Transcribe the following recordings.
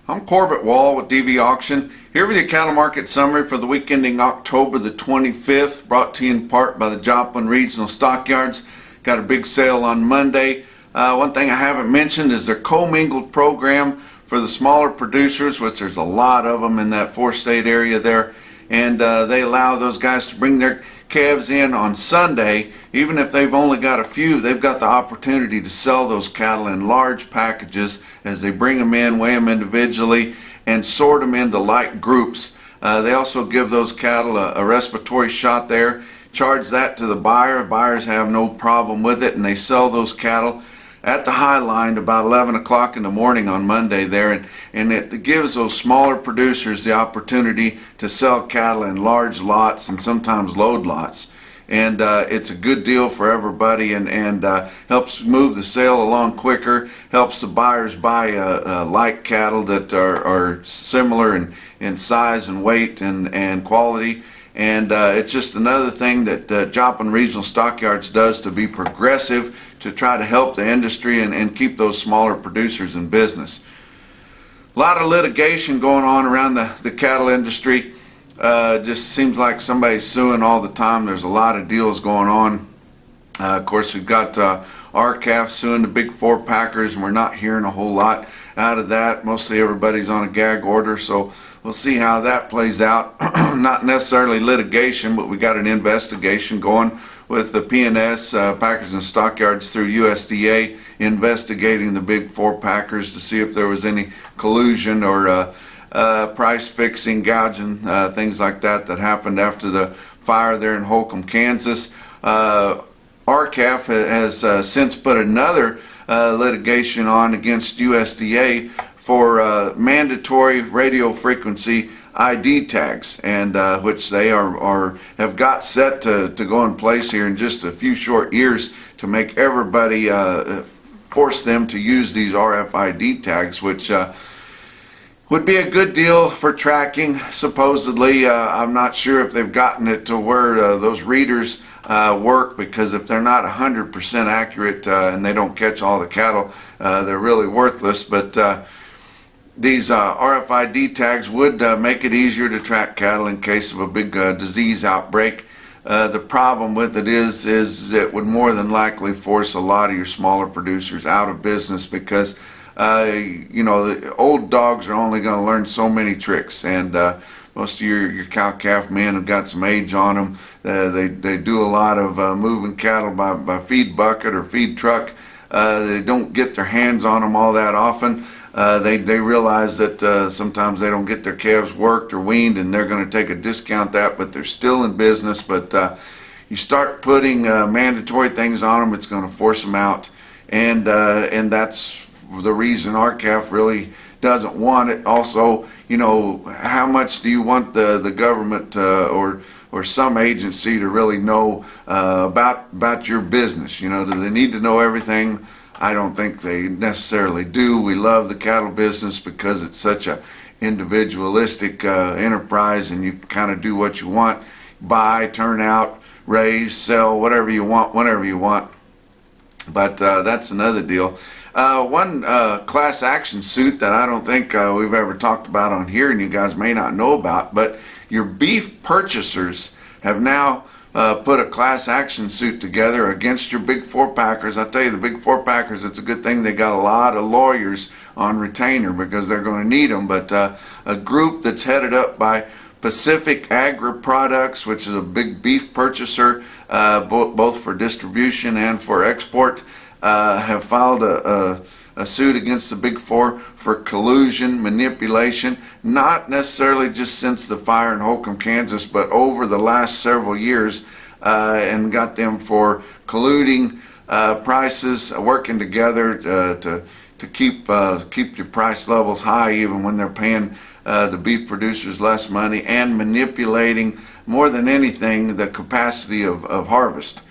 I'm Corbett Wall with DV Auction, here with your cattle market summary for the week ending October the 25th, brought to you in part by the Joplin Regional Stockyards. Got a big sale on Monday. One thing I haven't mentioned is their commingled program for the smaller producers, which there's a lot of them in that four-state area there, and they allow those guys to bring their calves in on Sunday. Even if they've only got a few, they've got the opportunity to sell those cattle in large packages as they bring them in, weigh them individually, and sort them into light groups. They also give those cattle a respiratory shot there, charge that to the buyer. Buyers have no problem with it, and they sell those cattle at the high line about 11 o'clock in the morning on Monday there, and it gives those smaller producers the opportunity to sell cattle in large lots and sometimes load lots. And it's a good deal for everybody, and helps move the sale along quicker, helps the buyers buy light cattle that are similar in size and weight and quality. And it's just another thing that Joplin Regional Stockyards does to be progressive, to try to help the industry and keep those smaller producers in business. A lot of litigation going on around the cattle industry. Just seems like somebody's suing all the time. There's a lot of deals going on. Of course, we've got RCAF suing the big four packers, and we're not hearing a whole lot out of that. Mostly everybody's on a gag order, so we'll see how that plays out. Not necessarily litigation, but we got an investigation going with the P&S, Packers and Stockyards, through USDA, investigating the big four packers to see if there was any collusion or price fixing, gouging, things like that happened after the fire there in Holcomb, Kansas. RCAF has since put another litigation on against USDA for mandatory radio frequency ID tags, and which they have got set to go in place here in just a few short years to make everybody force them to use these RFID tags, which would be a good deal for tracking, supposedly. I'm not sure if they've gotten it to where those readers work, because if they're not 100% accurate and they don't catch all the cattle, they're really worthless. But these RFID tags would make it easier to track cattle in case of a big disease outbreak. The problem with it is it would more than likely force a lot of your smaller producers out of business, because you know, the old dogs are only going to learn so many tricks, and most of your cow-calf men have got some age on them. They do a lot of moving cattle by feed bucket or feed truck. They don't get their hands on them all that often. They realize that sometimes they don't get their calves worked or weaned, and they're going to take a discount that, but they're still in business. But you start putting mandatory things on them, it's going to force them out, and that's the reason RCAF really doesn't want it. Also, you know, how much do you want the government or some agency to really know about your business? You know, do they need to know everything? I don't think they necessarily do. We love the cattle business because it's such a individualistic enterprise, and you kind of do what you want: buy, turn out, raise, sell, whatever you want, whenever you want. But that's another deal. One class action suit that I don't think we've ever talked about on here, and you guys may not know about, but your beef purchasers have now put a class action suit together against your big four packers. I tell you, the big four packers, it's a good thing they got a lot of lawyers on retainer, because they're going to need them. But a group that's headed up by Pacific Agri Products, which is a big beef purchaser, both for distribution and for export, have filed a suit against the big four for collusion, manipulation, not necessarily just since the fire in Holcomb, Kansas, but over the last several years, and got them for colluding prices, working together to keep your price levels high even when they're paying the beef producers less money, and manipulating, more than anything, the capacity of harvest.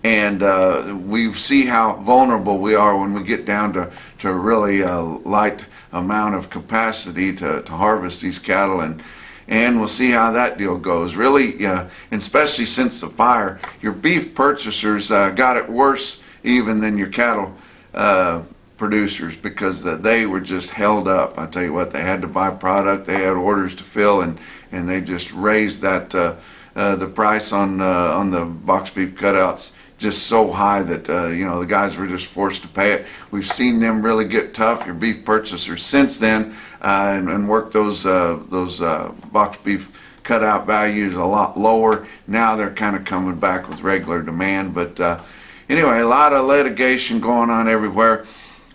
And we see how vulnerable we are when we get down to a really light amount of capacity to harvest these cattle, and we'll see how that deal goes. Really, and especially since the fire, your beef purchasers got it worse even than your cattle producers because they were just held up. I tell you what, they had to buy product, they had orders to fill, and they just raised that the price on the box beef cutouts just so high that the guys were just forced to pay it. We've seen them really get tough, your beef purchasers, since then, and work those box beef cutout values a lot lower. Now they're kind of coming back with regular demand, but anyway, a lot of litigation going on everywhere.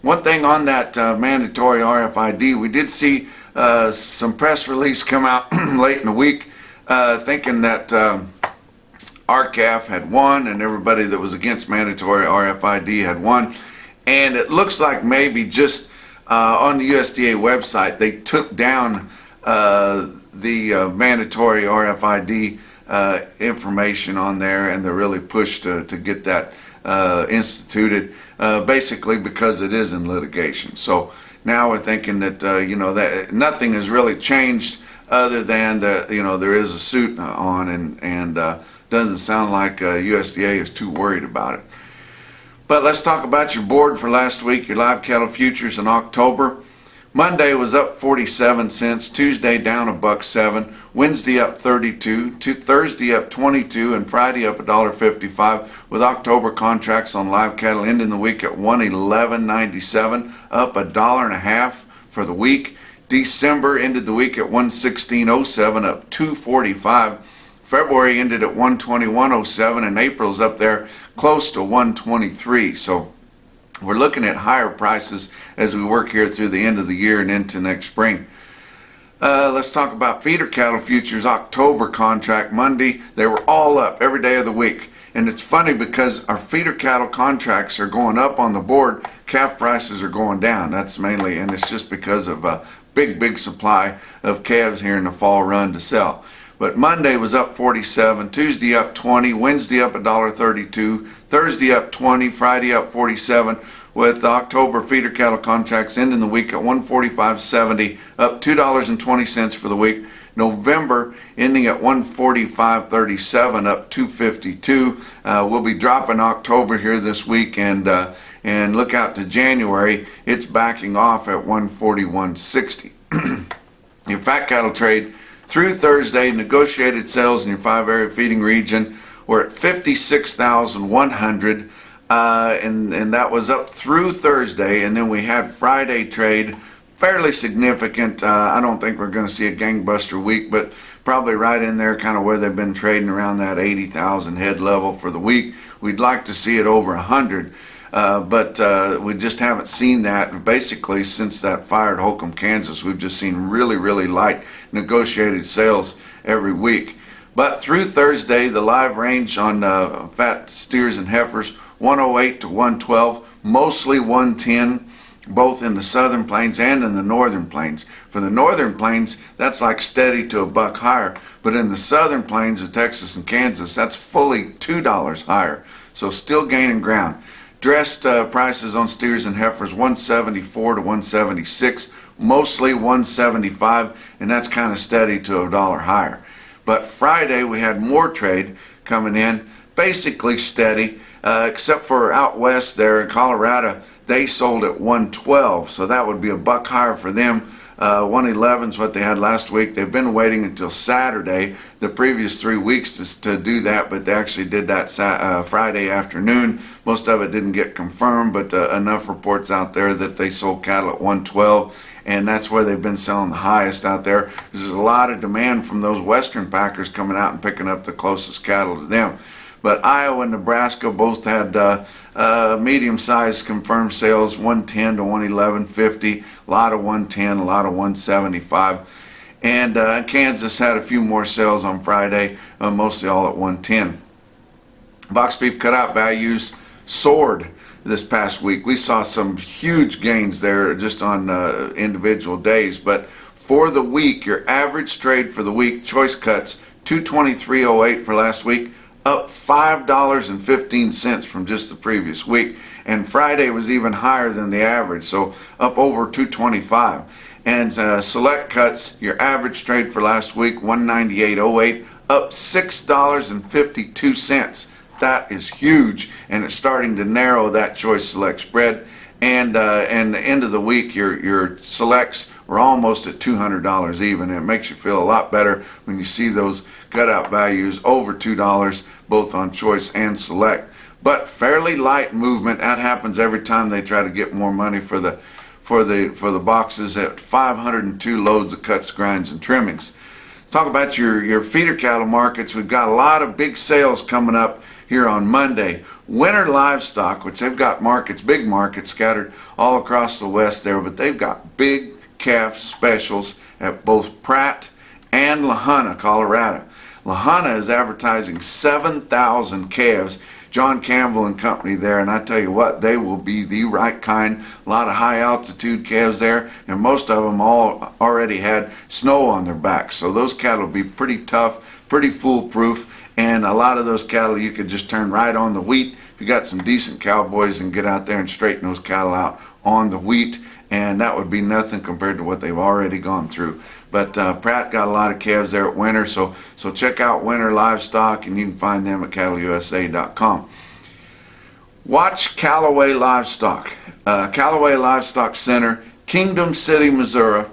One thing on that mandatory RFID, we did see some press release come out late in the week thinking that RCAF had won and everybody that was against mandatory RFID had won. And it looks like maybe just on the USDA website they took down the mandatory RFID information on there, and they're really pushed to get that instituted, basically because it is in litigation. So now we're thinking that that nothing has really changed other than that there is a suit on, and doesn't sound like USDA is too worried about it. But let's talk about your board for last week, your live cattle futures in October. Monday was up 47 cents, Tuesday down $1.07, Wednesday up 32, Thursday up 22, and Friday up $1.55, with October contracts on live cattle ending the week at 111.97, up $1.50 for the week. December ended the week at 116.07, up 2.45. February ended at 121.07, and April's up there close to 123. So we're looking at higher prices as we work here through the end of the year and into next spring. Let's talk about feeder cattle futures. October contract Monday, they were all up every day of the week. And it's funny because our feeder cattle contracts are going up on the board, calf prices are going down. That's mainly, and it's just because of a big supply of calves here in the fall run to sell. But Monday was up 47, Tuesday up 20, Wednesday up $1.32, Thursday up 20, Friday up 47, with October feeder cattle contracts ending the week at 145.70, up $2.20 for the week. November ending at 145.37, up 252. We'll be dropping October here this week, and look out to January. It's backing off at 141.60. Your fat cattle trade through Thursday, negotiated sales in your 5-area feeding region were at 56,100, and that was up through Thursday. And then we had Friday trade, fairly significant. I don't think we're going to see a gangbuster week, but probably right in there, kind of where they've been trading around that 80,000 head level for the week. We'd like to see it over 100. But we just haven't seen that basically since that fire at Holcomb, Kansas. We've just seen really light negotiated sales every week. But through Thursday, the live range on fat steers and heifers, 108 to 112, mostly 110, both in the southern plains and in the northern plains. For the northern plains, that's like steady to $1 higher, but in the southern plains of Texas and Kansas, that's fully $2 higher. So still gaining ground. Dressed prices on steers and heifers, 174 to 176, mostly 175, and that's kind of steady to $1 higher. But Friday we had more trade coming in, basically steady, except for out west there in Colorado, they sold at 112, so that would be $1 higher for them. 111 is what they had last week. They've been waiting until Saturday, the previous 3 weeks, to do that, but they actually did that Friday afternoon. Most of it didn't get confirmed, but enough reports out there that they sold cattle at 112, and that's where they've been selling the highest out there. There's a lot of demand from those western packers coming out and picking up the closest cattle to them. But Iowa and Nebraska both had medium-sized confirmed sales, 110 to 111.50, a lot of 110, a lot of 175. And Kansas had a few more sales on Friday, mostly all at 110. Box beef cutout values soared this past week. We saw some huge gains there just on individual days. But for the week, your average trade for the week, choice cuts, 223.08 for last week, up $5.15 from just the previous week, and Friday was even higher than the average, so up over 225. And select cuts, your average trade for last week, 198.08, up $6.52. That is huge, and it's starting to narrow that choice select spread. And the end of the week, your selects were almost at $200 even. It makes you feel a lot better when you see those cutout values over $2, both on choice and select. But fairly light movement. That happens every time they try to get more money for the boxes at 502 loads of cuts, grinds, and trimmings. Let's talk about your feeder cattle markets. We've got a lot of big sales coming up here on Monday. Winter livestock, which they've got markets, big markets scattered all across the West there, but they've got big calf specials at both Pratt and Lotta, Colorado. Lotta is advertising 7,000 calves. John Campbell and company there, and I tell you what, they will be the right kind. A lot of high altitude calves there, and most of them all already had snow on their backs, so those cattle will be pretty tough, pretty foolproof. And a lot of those cattle you could just turn right on the wheat. If you got some decent cowboys, and get out there and straighten those cattle out on the wheat, and that would be nothing compared to what they've already gone through. But Pratt got a lot of calves there at Winter, so check out Winter Livestock, and you can find them at cattleusa.com. Watch Callaway Livestock. Callaway Livestock Center, Kingdom City, Missouri.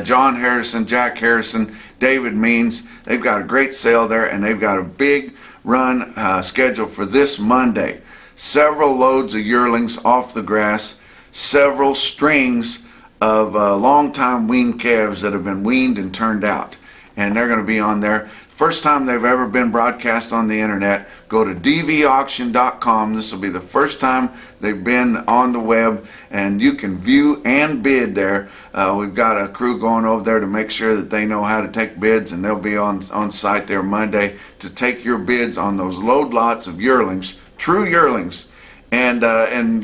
John Harrison, Jack Harrison, David Means, they've got a great sale there, and they've got a big run scheduled for this Monday. Several loads of yearlings off the grass, several strings of long-time weaned calves that have been weaned and turned out, and they're going to be on there. First time they've ever been broadcast on the internet. Go to dvauction.com. This will be the first time they've been on the web, and you can view and bid there. We've got a crew going over there to make sure that they know how to take bids, and they'll be on site there Monday to take your bids on those load lots of yearlings, true yearlings. And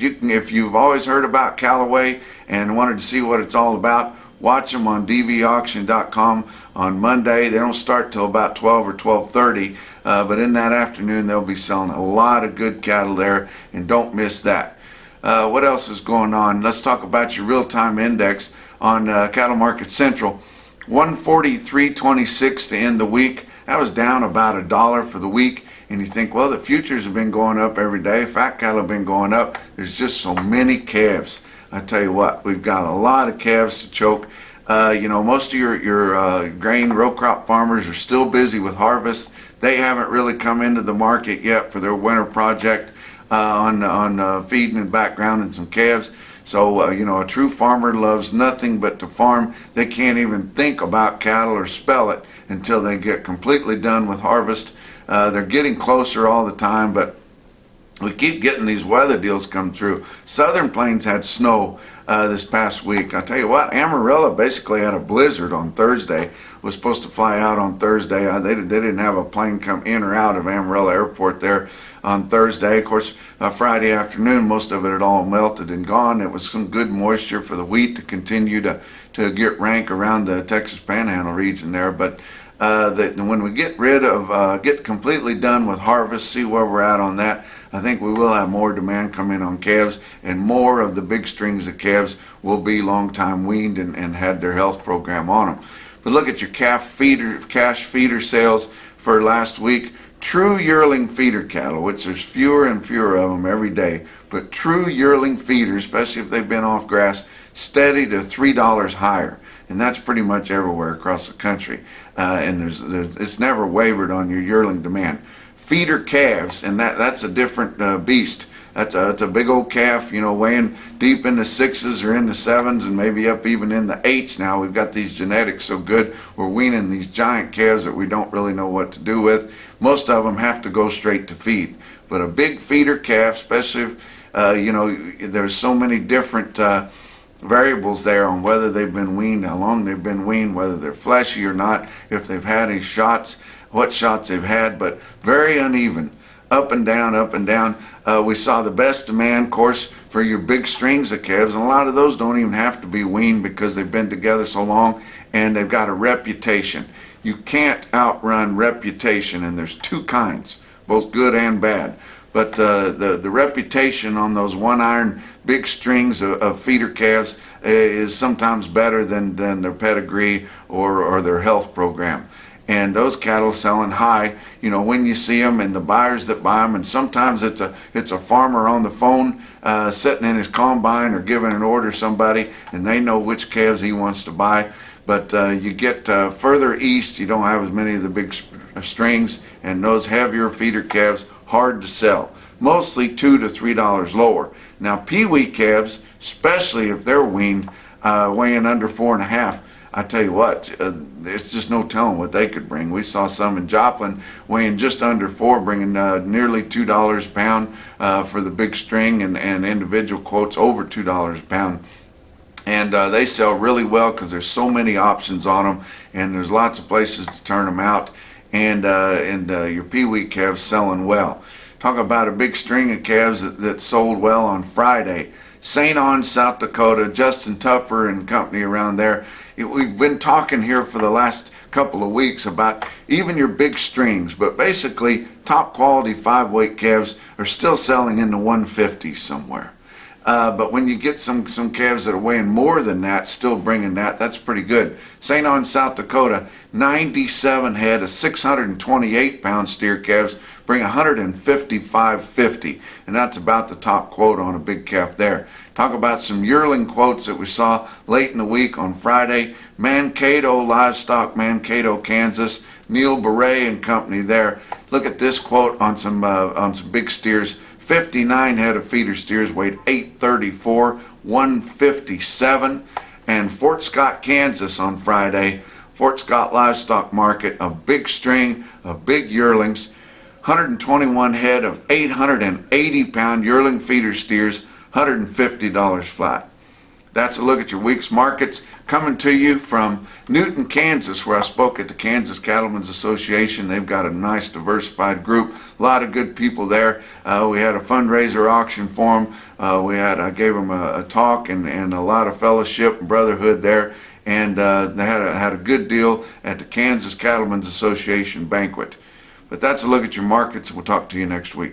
you can, if you've always heard about Callaway and wanted to see what it's all about, watch them on dvauction.com on Monday. They don't start till about 12 or 12:30, but in that afternoon they'll be selling a lot of good cattle there, and don't miss that. What else is going on? Let's talk about your real-time index on Cattle Market Central. 143.26 to end the week. That was down about $1 for the week. And you think, well, the futures have been going up every day. Fat cattle have been going up. There's just so many calves. I tell you what, we've got a lot of calves to choke. Most of your grain row crop farmers are still busy with harvest. They haven't really come into the market yet for their winter project on feeding and backgrounding some calves. So, a true farmer loves nothing but to farm. They can't even think about cattle or spell it until they get completely done with harvest. They're getting closer all the time, but we keep getting these weather deals come through. Southern Plains had snow this past week. I tell you what, Amarillo basically had a blizzard on Thursday. Was supposed to fly out on Thursday. They didn't have a plane come in or out of Amarillo Airport there on Thursday. Of course, Friday afternoon, most of it had all melted and gone. It was some good moisture for the wheat to continue to get rank around the Texas Panhandle region there. But when we get get completely done with harvest, see where we're at on that, I think we will have more demand come in on calves, and more of the big strings of calves will be long time weaned and had their health program on them. But look at your cash feeder sales for last week. True yearling feeder cattle, which there's fewer and fewer of them every day, but true yearling feeders, especially if they've been off grass, steady to $3 higher. And that's pretty much everywhere across the country. And it's never wavered on your yearling demand. Feeder calves, and that's a different beast. It's a big old calf, weighing deep in the 6s or in the 7s, and maybe up even in the 8s now. We've got these genetics so good, we're weaning these giant calves that we don't really know what to do with. Most of them have to go straight to feed. But a big feeder calf, especially if, there's so many different variables there on whether they've been weaned, how long they've been weaned, whether they're fleshy or not, if they've had any shots, what shots they've had, but very uneven. Up and down, up and down. We saw the best demand, of course, for your big strings of calves, and a lot of those don't even have to be weaned because they've been together so long and they've got a reputation. You can't outrun reputation, and there's two kinds, both good and bad. But the reputation on those one iron big strings of feeder calves is sometimes better than their pedigree or their health program. and those cattle selling high, when you see them, and the buyers that buy them. And sometimes it's a farmer on the phone sitting in his combine or giving an order to somebody, and they know which calves he wants to buy. But you get further east, you don't have as many of the big strings, and those heavier feeder calves, hard to sell. Mostly $2 to $3 lower. Now peewee calves, especially if they're weaned, weighing under 4.5, I tell you what, there's just no telling what they could bring. We saw some in Joplin weighing just under 4, bringing nearly $2 a pound for the big string, and individual quotes over $2 a pound. And they sell really well because there's so many options on them, and there's lots of places to turn them out, and your peewee calves selling well. Talk about a big string of calves that sold well on Friday. St. Ange, South Dakota, Justin Tupper and company around there. We've been talking here for the last couple of weeks about even your big strings, but basically top quality 5-weight calves are still selling in the 150s somewhere. But when you get some calves that are weighing more than that, still bringing that's pretty good. St. Ange, South Dakota, 97 head of 628-pound steer calves bring 155.50, and that's about the top quote on a big calf there. Talk about some yearling quotes that we saw late in the week on Friday. Mankato Livestock, Mankato, Kansas. Neil Beret and company there. Look at this quote on some big steers. 59 head of feeder steers weighed 834, 157. And Fort Scott, Kansas on Friday, Fort Scott Livestock Market, a big string of big yearlings, 121 head of 880-pound yearling feeder steers, $150 flat. That's a look at your week's markets, coming to you from Newton, Kansas, where I spoke at the Kansas Cattlemen's Association. They've got a nice diversified group, a lot of good people there. We had a fundraiser auction for them. I gave them a talk and a lot of fellowship and brotherhood there, and they had a good deal at the Kansas Cattlemen's Association banquet. But that's a look at your markets. We'll talk to you next week.